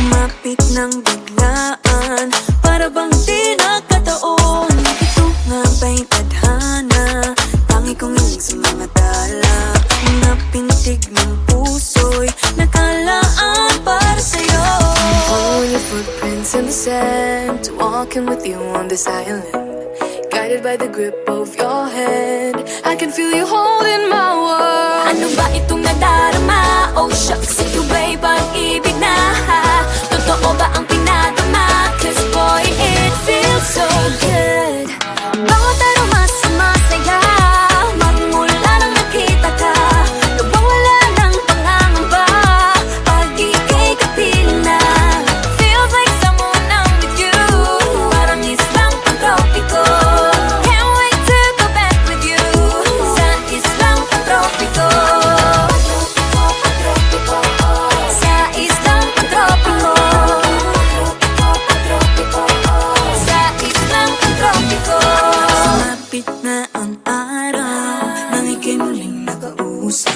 Lumapit ng biglaan, para bang di nakataon. Ito nga ba'y tadhana? Tangi kong iling sa mga tala. Mga pintig ng puso'y nakalaan para sa'yo. Following your footprints in the sand, walking with you on this island, guided by the grip of your hand. I can feel you holding my world. Ano ba itong nadarama? Oh shucks, ito ba'y pag-ibig na? Totoo ba ang pinadama? Cause boy, it feels so good. Bawat aroma sumasaya, magmula nang nakita ka. Nawawala ng pangangamba, pag ika'y kapiling na. Feels like someone I'm with you, parang islang pantropiko. Can't wait to go back with you, sa islang pantropiko. Sa islang pantropiko. Sa islang pantropiko. Sumapit na ang araw, nang ika'y muling nakausap.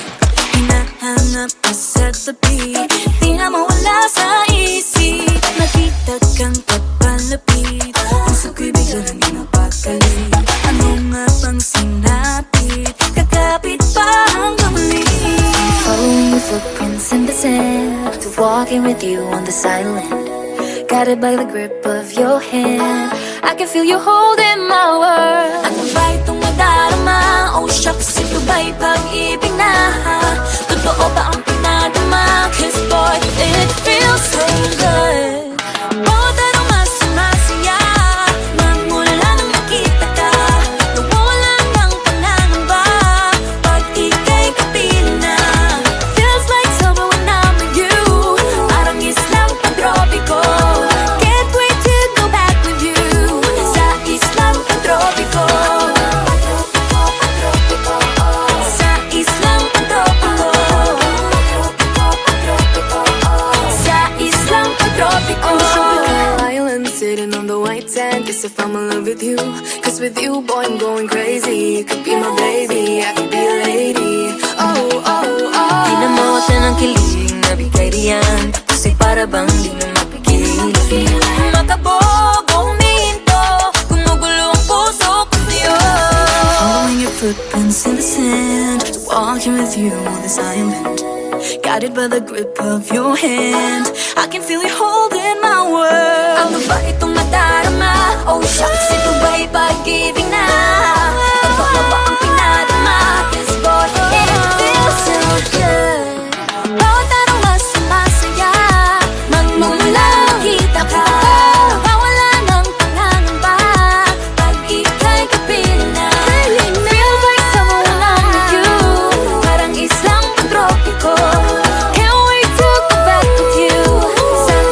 Hinahanap ka sa tabi, di na mawala sa isip. Nakita kang papalapit, puso ko'y bigla nang pinapakali. Ano nga bang sinapit, kakapit pa hanggang muli. Following your footprints in the sand, walking with you on this island, guided by the grip of your hand. I can feel you holding my world. Ano ba itong nadarama? Oh shucks, ito ba'y pag-ibig na? Totoo ba ang pinadama? Cause boy, it feels so good. Bawat aroma sumasaya, magmula nang nakita ka. Nawawala ng pangangamba, pag ika'y kapiling na. Feels like summer when I'm with you, parang islang pantropiko. Can't wait to go back with you, sa islang pantropiko. Sa islang pantropiko. Sa islang pantropiko. On the tropical island, sitting on the white sand. Guess if I'm in love with you, cause with you, boy, I'm going crazy. You could be my baby, I could be a lady. Oh, oh, oh. Pinamawat na ng kilig, nabigay riyan. Kasi para bang di na mapigilan. Makabog o huminto, gumugulo ang puso ko sa'yo. Following your footprints in the sand, walking with you on this island, guided by the grip of your hand. I can feel you holding my world. Ano ba itong nadarama? Oh shucks, ito ba'y pag-ibig na? Totoo ba ang pinadama? Cause boy, it feels so good. Bawat aroma sumasaya, magmula nakita ka. Nawawala ng pangangamba, pag ika'y kapiling na. Feels like summer when I'm with you, parang islang pantropiko. Can't wait to go back with you, sa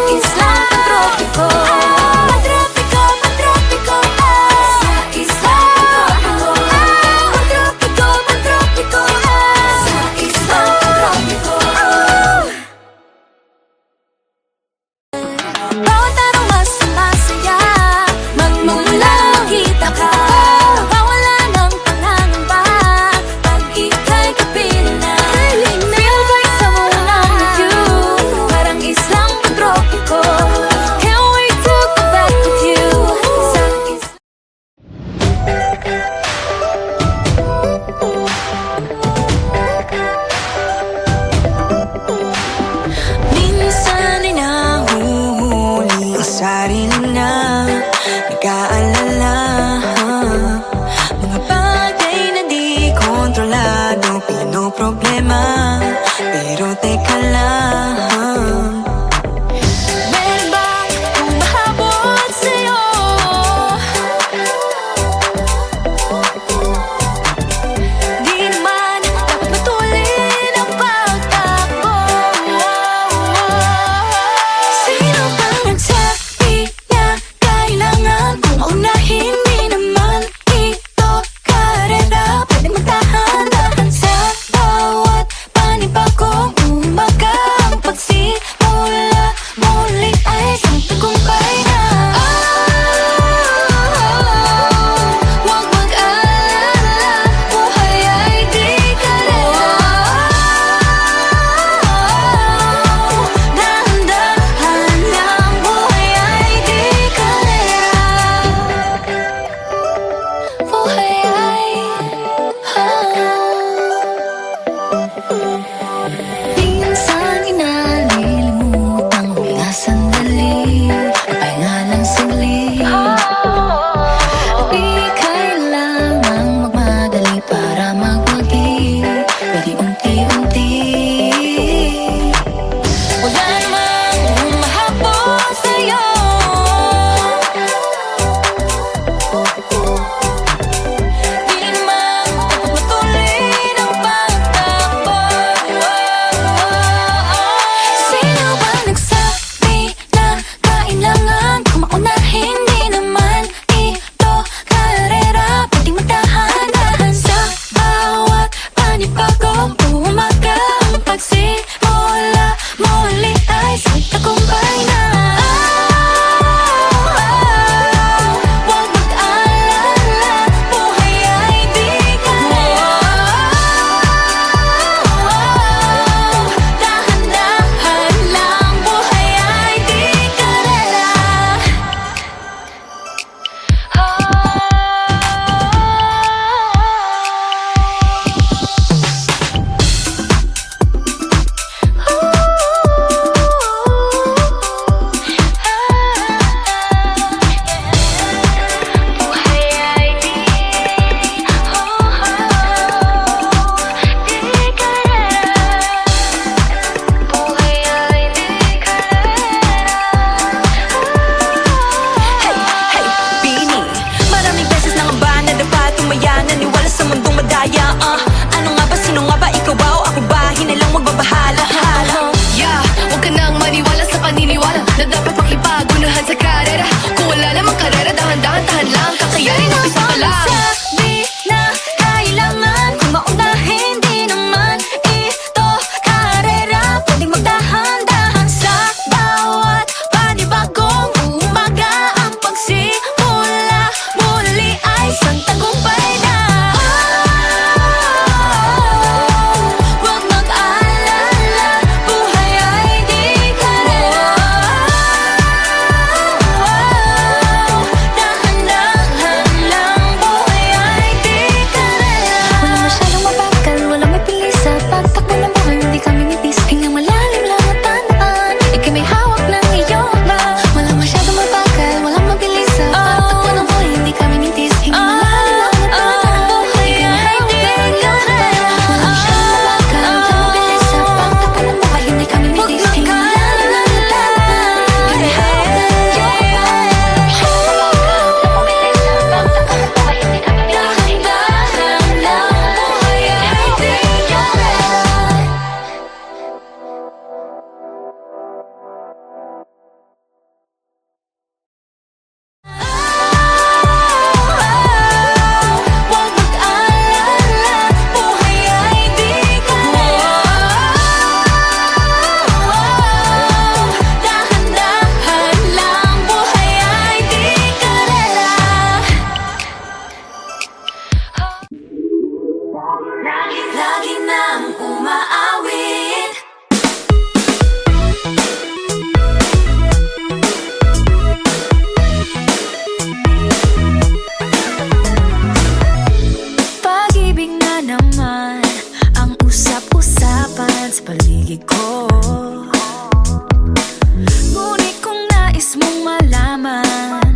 naman,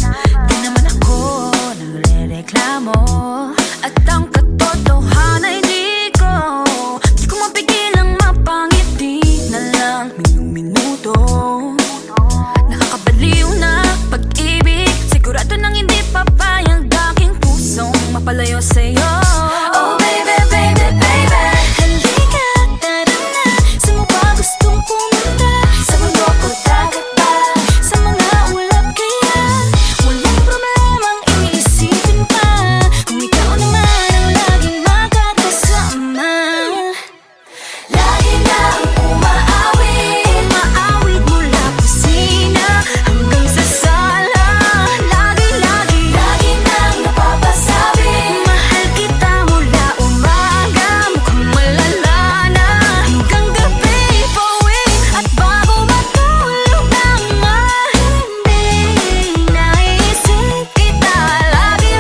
di naman ako nagre-reklamo. At ang katotohanan ay di ko mapigilang mapangiti na lang minuto. Nakakabaliw na pag-ibig, sigurado nang hindi papayag aking pusong mapalayo sa'yo. Oh baby, baby, baby, halika, tara na. Saan mo ba gustong pumunta? Sa mundo o dagat ba? Sa mga ulap kaya? Walang problemang iniisipin pa, kung ikaw naman ang laging makakasama. Lagi na ang umaawit mula kusina hanggang sa sala. Lagi nang napapasabi, mahal kita mula umaga, mukhang malala na hanggang gabi. Pauwi at bago matulog nang mahimbing, naisip kita lagi.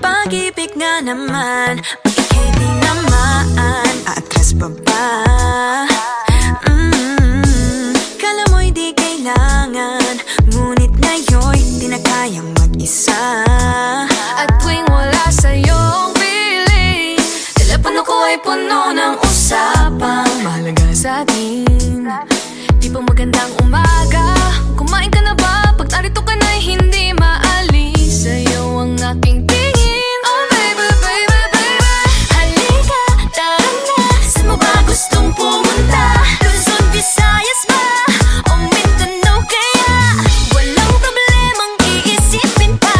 Pag-ibig nga naman, pag ika'y di naman aatras pa ba? Kala mo'y di kailangan, ngunit ngayon'y di na kayang mag-isa. At tuwing wala sa'yong piling, telepono ko ay puno ng usapang mahalaga sa'tin. Di pa magandang umaga, kumain ka na ba? Pag narito ka na'y hindi maalis sa'yo ang aking tingin. Oh baby, baby, baby, halika, tara na. Saan mo ba gustong pumunta? Luzon, Visayas ba? O Mindanao kaya? Walang problemang iisipin pa,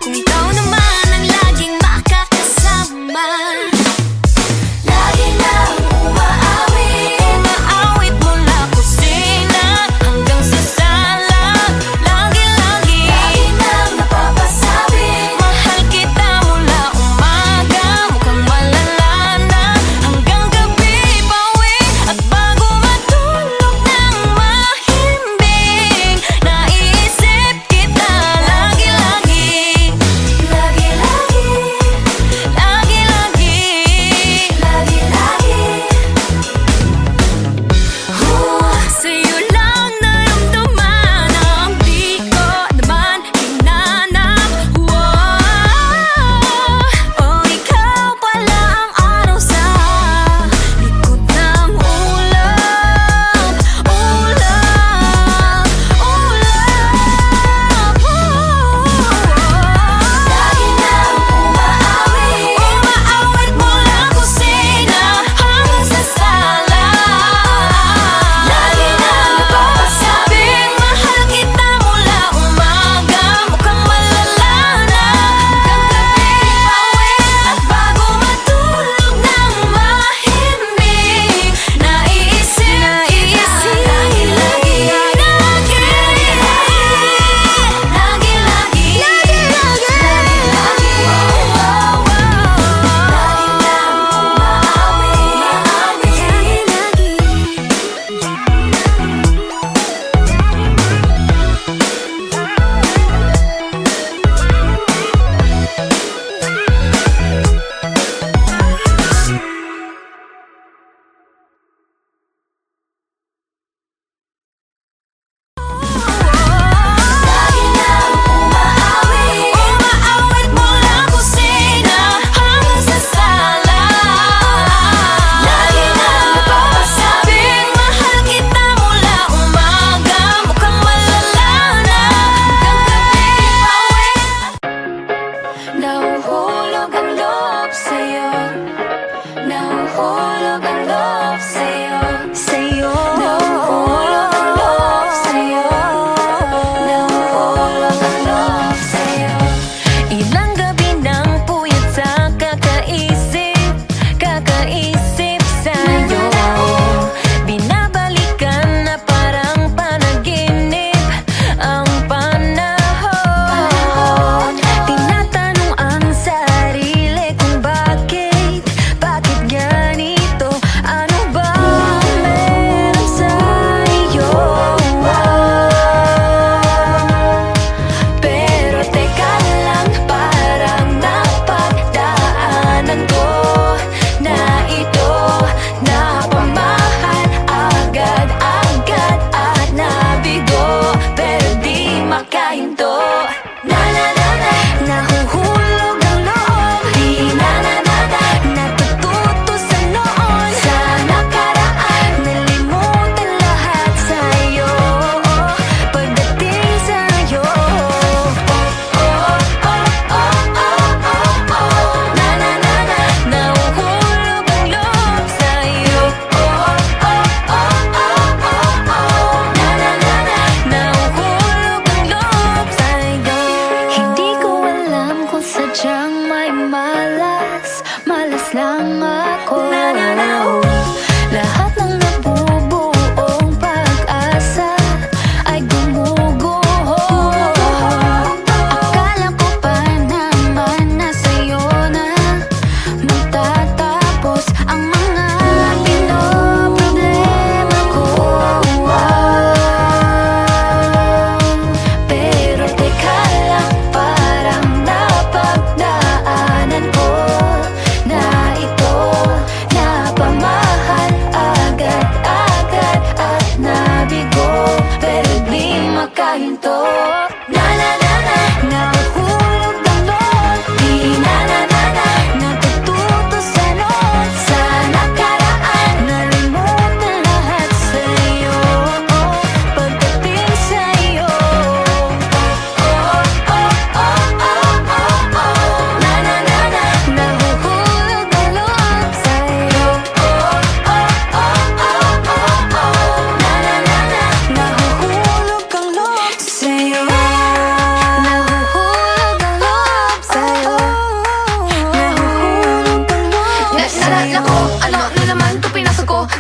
kung ikaw naman ang laging makakasama. Lagi na umaawit mula kusina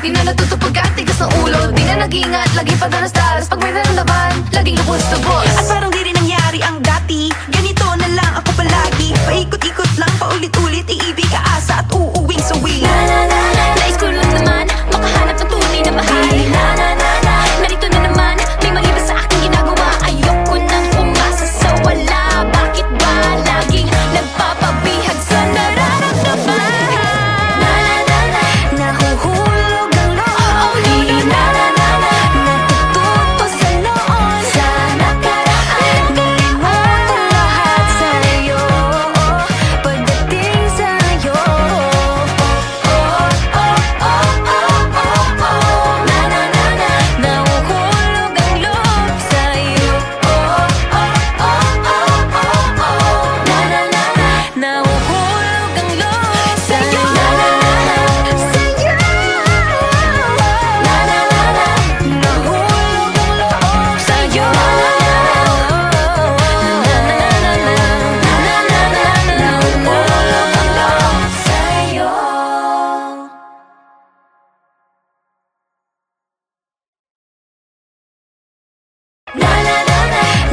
Di na natuto pagkatigas ng ulo. Di na nag-iingat, lagi padalas-dalas. Pag may naramdaman, laging lubos-lubos. At parang di rin nangyari ang dati. Ganito na lang ako palagi. Paikot-ikot lang, paulit-ulit. Iibig, aasa at uuwing sawi. Nais ko lang naman makahanap ng tunay na mahal. Narito na naman, may mali ba sa aking ginagawa? Ayoko nang umasa sa wala. Bakit ba laging nagpapabihag sa nararamdaman? Nahuhulog ang loob. Natututo sa noon, sa nakaraan. Nalimutan lahat sa'yo, pagdating sa'yo. Nahuhulog ang loob sa'yo. Nahuhulog ang loob sa'yo. Nahuhulog ang loob sa'yo. Nahuhulog ang loob sa'yo.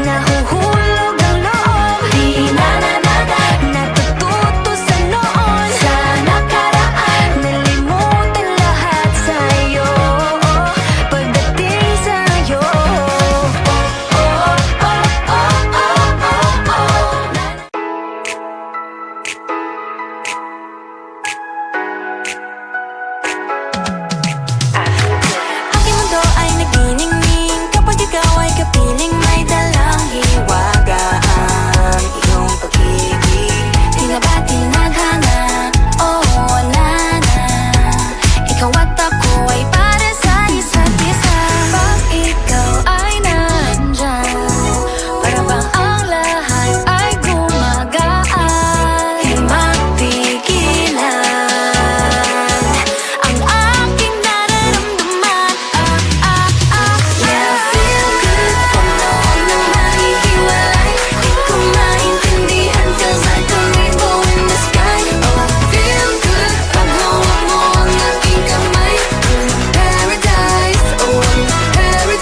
Nahuhulog ang loob. Natututo sa noon, sa nakaraan. Nalimutan lahat sa'yo, pagdating sa'yo. Aking mundo ay nagniningning kapag ikaw ay kapiling, may dalang hiwaga ang iyong pag-ibig. Di na ba tinadhana? Oo, wala na. Ikaw at ako ay para sa isa't isa. Pag ikaw ay nandyan, para bang ang lahat ay gumagaan. Di mapigilan ang aking nararamdaman. Yeah, feel good. Pag noon na mahihiwalay, di ko maintindihan. Feels like a rainbow in the sky. Oh, feel good. Pag hawak mo ang aking kamay, paradise, oh, paradise.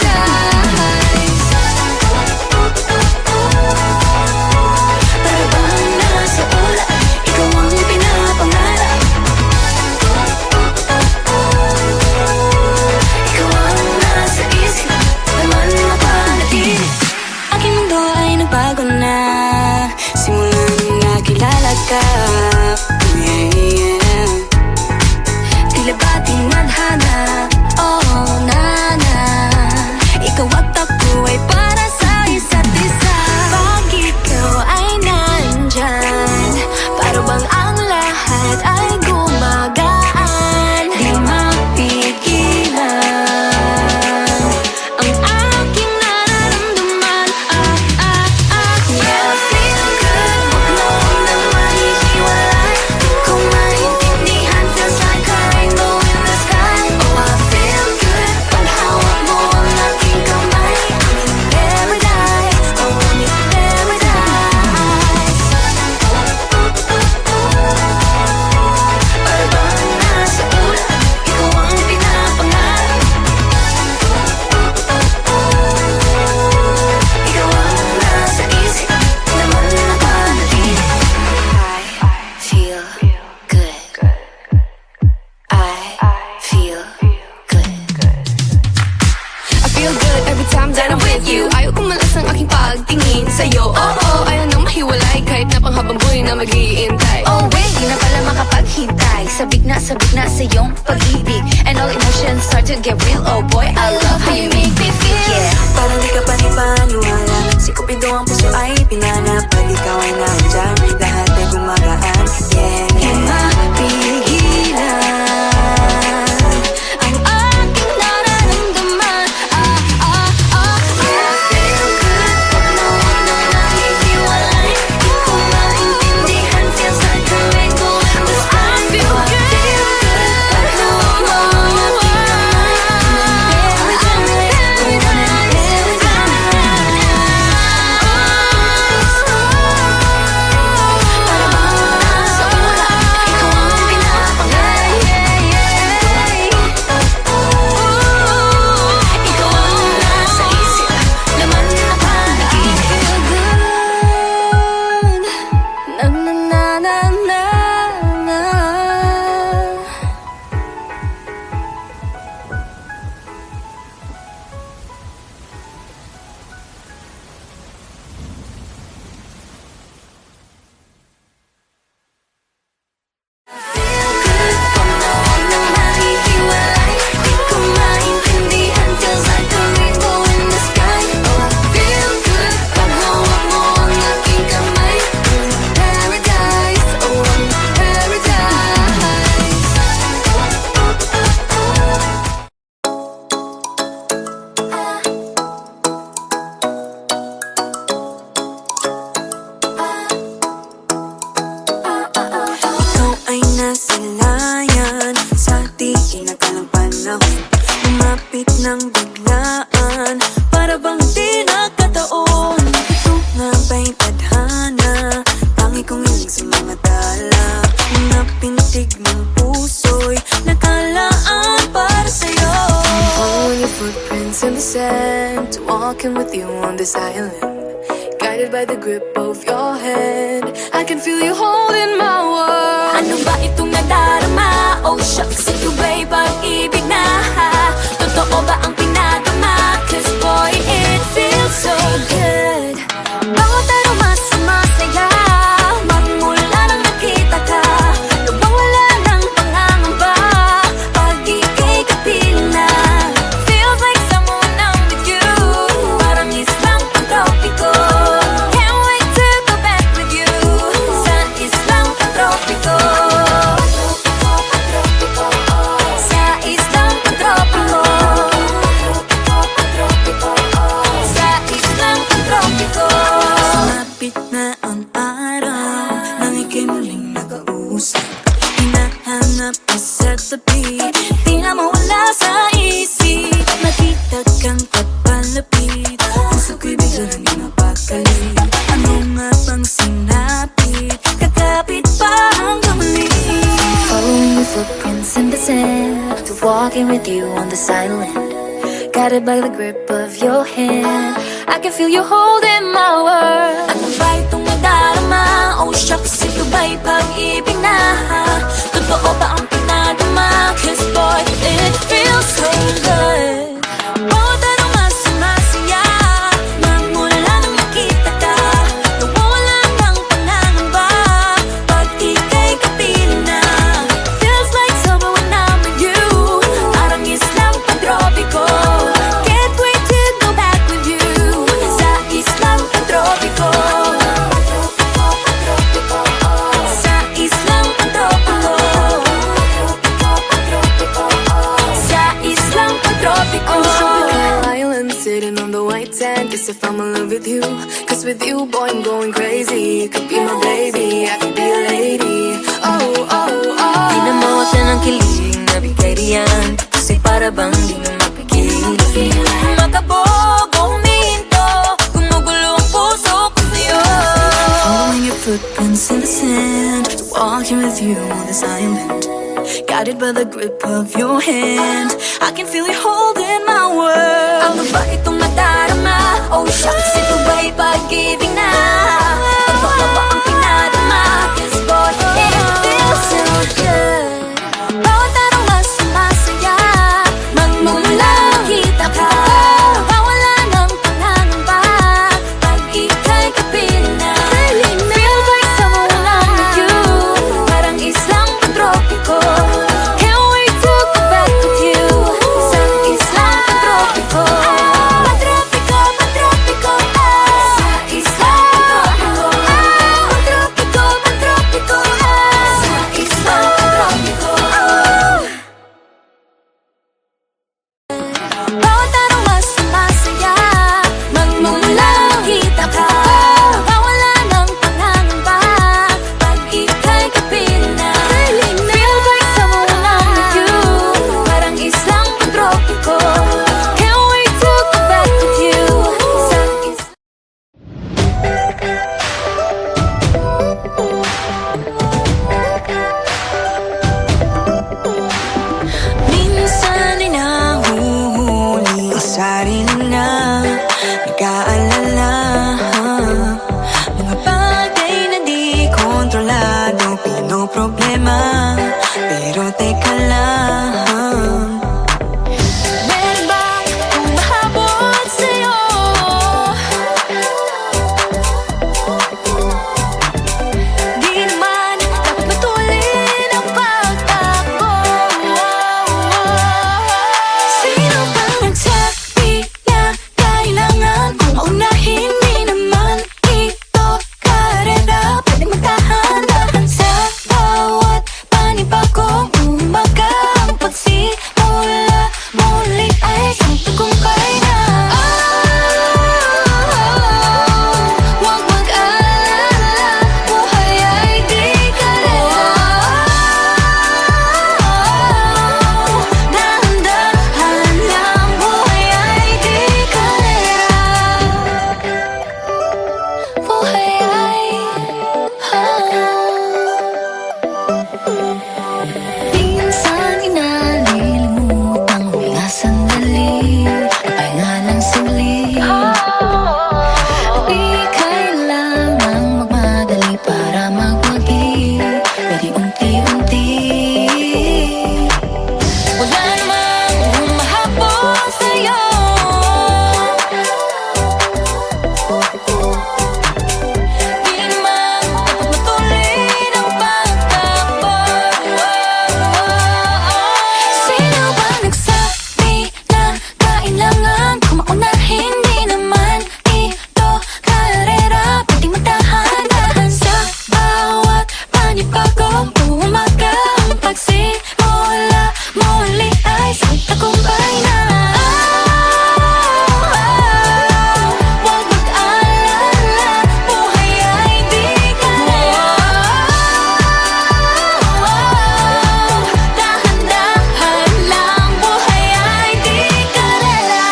Para bang nasa ulap, ikaw ang pinapangarap. Ikaw ang nasa isip, naman napanatili. Aking mundo ay nagbago na simulan nakilala ka. Yeah, yeah. Tila ba tinadhana? Oh, nana. Ikaw at ako ay para sa isa't isa. Pag ikaw ay nandyan, para bang ang lahat ay gumagaan. Di mapigilan ang aking nararamdaman. Yeah, feel good. Huwag noon na mahihiwalay, di ko maintindihan. Feels like a rainbow in the sky. Oh, I feel good. Pag hawak mo ang aking kamay, I'm in paradise. Oh, I'm in paradise. Para bang nasa ulap, ikaw ang pinapangarap. Ikaw ang nasa isip, naman napanatili. I feel good. I feel good. I feel good every time that I'm with you. Ayaw kong malas ang aking pagtingin sa'yo. Oo, ayaw nang mahiwalay kahit na panghabang buhay na mag-iintay. Oh wait, di na pala makapaghintay. Sabik na sa iyong pag-ibig, and all emotions start to get real. Oh boy, I love how you make me feel. Yeah. Parang di ka panipaniwala. Si Cupido ang puso ay pinanap. Pag ikaw ay nandyan, lahat ay gumagaan. Yeah, Di yeah. mapigilan ang aking nararamdaman. Yeah, feel good. Pag noon na nahihiwalay, di ko maintindihan. Feels like a rainbow in the sky. I feel good. Pag hawak mo ang aking kamay, I'm in paradise. walking with you on this island, guided by the grip of your hand. I can feel you holding my world. Ano ba itong nadarama? Oh shucks, ito ba'y pag-ibig na? Totoo ba ang pinagama? Cause boy, it feels so good. Bawat aroma sumasaya, magmula nang nakita ka. Nawawala ng pangangamba, pag ika'y kapiling na. Feels like someone I'm with you, parang islang pang-tropiko. Can't wait to go back with you, sa islang pang-tropiko. Sa islang pang-tropiko. Sa islang pang-tropiko. Sumapit na ang araw nang ika'y muling nakausap. Hinahanap ka sa tabi, di na mawala sa isip. Nakita kang papalapit, puso ko'y bigla nang mapakali. Ano nga bang sinapit, kakapit pa hanggang muli. Following your footprints in the sand, to walking with you on this island, guided by the grip of your hand. I can feel you holding my world. Ano ba itong nadarama? Oh shucks, ito ba'y pag-ibig na? Totoo ba ang pinadama? Cause boy, it feels so good. Bawat aroma sumasaya, magmula nang nakita ka. Nawawala ng pangangamba, pag ika'y kapiling na. Feels like summer when I'm with you, parang islang pang-tropiko. Can't wait to go back with you, sa islang pang-tropiko. Sa islang pang-tropiko. Sa islang pang-tropiko. On tropical island, sitting on the white sand. Guess if I'm in love with you, cause with you, boy, I'm going crazy. You could be my baby, I could be a lady. Oh, oh, oh. Di na mawala ng kilig na bigay riyan, kasi para bang di na mapigil. Makabog o huminto, gumugulo ang puso ko sa'yo. Following your footprints in the sand, walking with you on this island, guided by the grip of your hand. I can feel you holding my world. Ano ba itong nadarama? Oh shucks, ito ba'y pag-ibig na? Totoo ba ang pinadama? Cause boy, it feels so good. Bawat aroma sumasaya, magmula nakita ka. Nawawala ng pangangamba, pag ika'y kapiling na. Feels like summer when I'm with you, parang islang pang-tropiko. Can't wait to go back with you, sa islang pang-tropiko. Pang-tropiko, pang-tropiko, sa islang pang-tropiko. Pang-tropiko, pang-tropiko, sa islang pang-tropiko. Bawat aroma sumasaya, magmula nakita ka. Nawawala ng pangangamba, pag ika'y kapiling na. Feels like summer when I'm with you, parang islang pang-tropiko. Can't wait to go back with you, sa islang Minsan ay nahuhuli ang sarili na nag-aalala. Mga bagay na di kontrolado, pinoproblema. Pero teka lang, meron bang humahabol sa'yo? Di naman dapat matulin ang pagtakbo. Sino bang nagsabi na kailangan kong maunahin? Di naman ito karera, pwede magtahan-tahan sa bawat panibagong umaga. bagong umaga. Ang pagsimula muli ay isang tagumpay na. Huwag mag-alala, buhay ay di karera. Dahan-dahan lang, buhay ay di karera.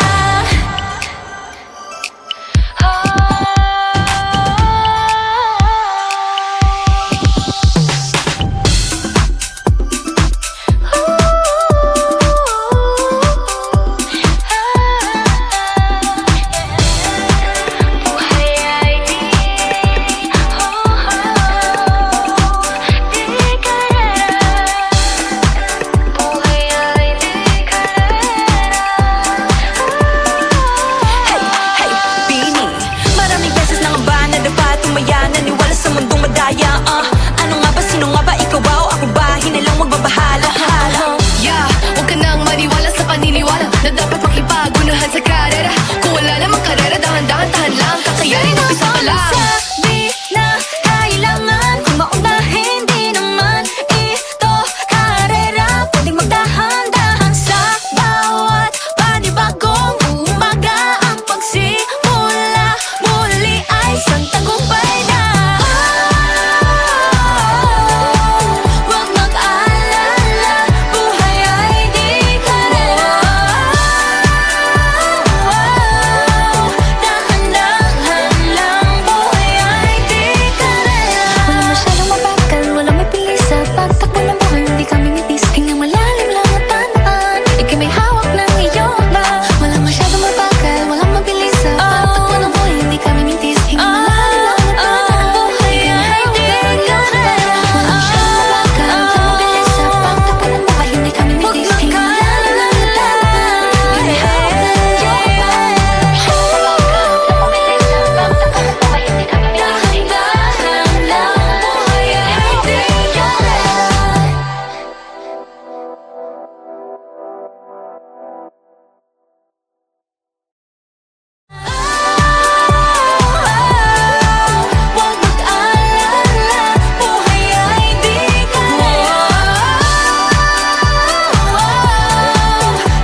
Buhay ay di karera. Buhay ay di karera. Hey, hey, Bini, maraming beses na nga ba nadapa, tumaya, naniwala sa mundong madaya. Ano nga ba, sino nga ba, ikaw ba o ako ba? Hinilang magbabahala. Yeah, huwag ka nang maniwala sa paniniwala na dapat makipagunahan sa karera. Kung wala namang karera, dahan-dahan, tahan lang, kakayanin, umpisa pa lang. Sabi na kailangan kung maunahin, di naman ito karera. Pwedeng magdahan-dahan sa bawat panibagong umaga. Ang pagsimula muli ay isang tagumpay na. Huwag mag-alala, buhay ay di karera. Dahan-dahan lang, buhay ay di karera. Walang masyadong mabagal, walang may pilis sa pagtakbo ng buhay, hindi kami nitis. Hingang malalim lang at tandaan, ika'y may hawak ng iyong ba. Walang masyadong mabagal, walang mabilis sa pagtakbo ng buhay, hindi kami nitis. Hingang malalim lang at tandaan, buhay ay di karera. Walang masyadong mabagal, walang mabilis sa pagtakbo ng buhay, hindi kami nitis. Hingang malalim lang at tandaan, ika'y may hawak ng iyong ba. Dahan-dahan lang, buhay ay di karera. Huwag mag-alala, buhay ay di karera.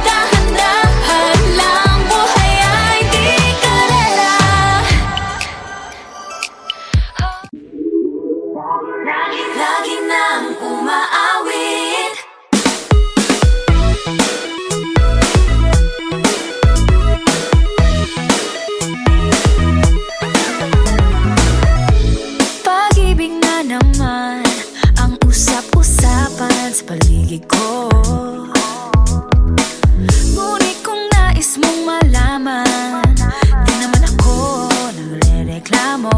Dahan-dahan lang, buhay ay di karera. Lagi nang umaawit. Pag-ibig na naman ang usap-usapan sa paligid ko. Ngunit kung nais mong malaman, di naman ako nagre-reklamo.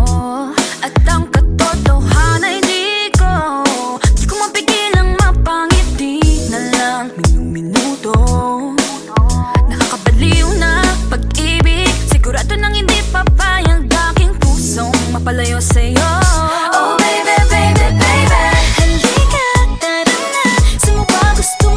At ang katotohanan ay di ko mapigilang mapangiti na lang minuto. Nakakabaliw na pag-ibig, sigurado nang hindi papayag aking pusong mapalayo sa'yo. Oh baby, baby, baby, halika, tara na, saan mo ba gusto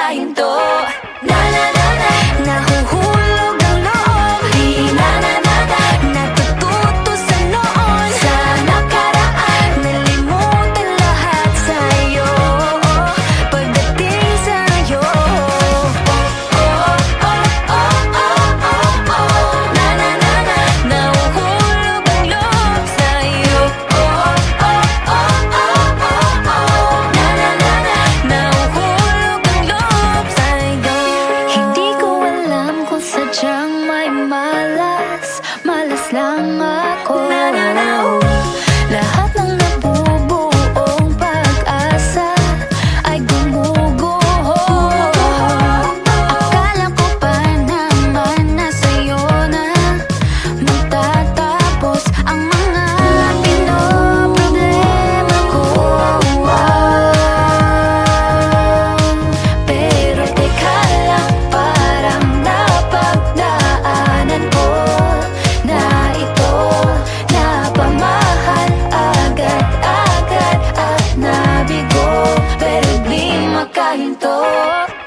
makahinto. Na na na na, nahuhulog ang loob. Di na na na na, natututo sa noon. Sa nakaraan, nalimutan lahat sa'yo. Pagdating sa'yo, na na na na, nahuhulog ang loob sa'yo. Na na na na, nahuhulog ang loob sa'yo. Hindi ko alam kung sadyang may malas, malas lang ako. Lahat ng nabubuong pag-asa ay gumuguho. Akala ko pa naman na sa'yo na magtatapos ang mga pinoproblema ko. Pero teka lang, parang napagdaanan ko na ito napamahal agad-agad at nabigo. Pero di makahinto.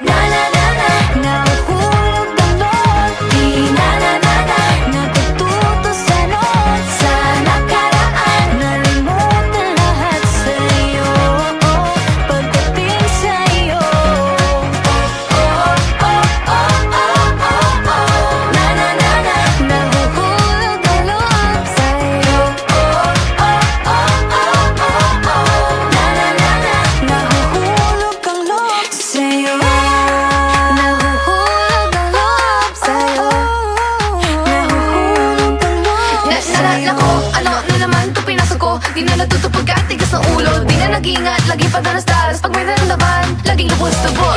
Na na na na, nahuhulog ang loob. Di na na na na, natututo sa noon. Sa nakaraan, nalimutan lahat sa'yo. Pagdating sa'yo, na na na na, nahuhulog ang loob sa'yo. Na na na na, nahuhulog ang loob sa'yo. Nahuhulog ang loob sa'yo. Nahuhulog ang loob sa'yo. Nako, ano na naman to pinasok ko. Di na natutupag ka, tigas ng ulo. Di na nag-iingat, lagi pa danas-daras. Pag may naramdaman, laging lubos-lubos.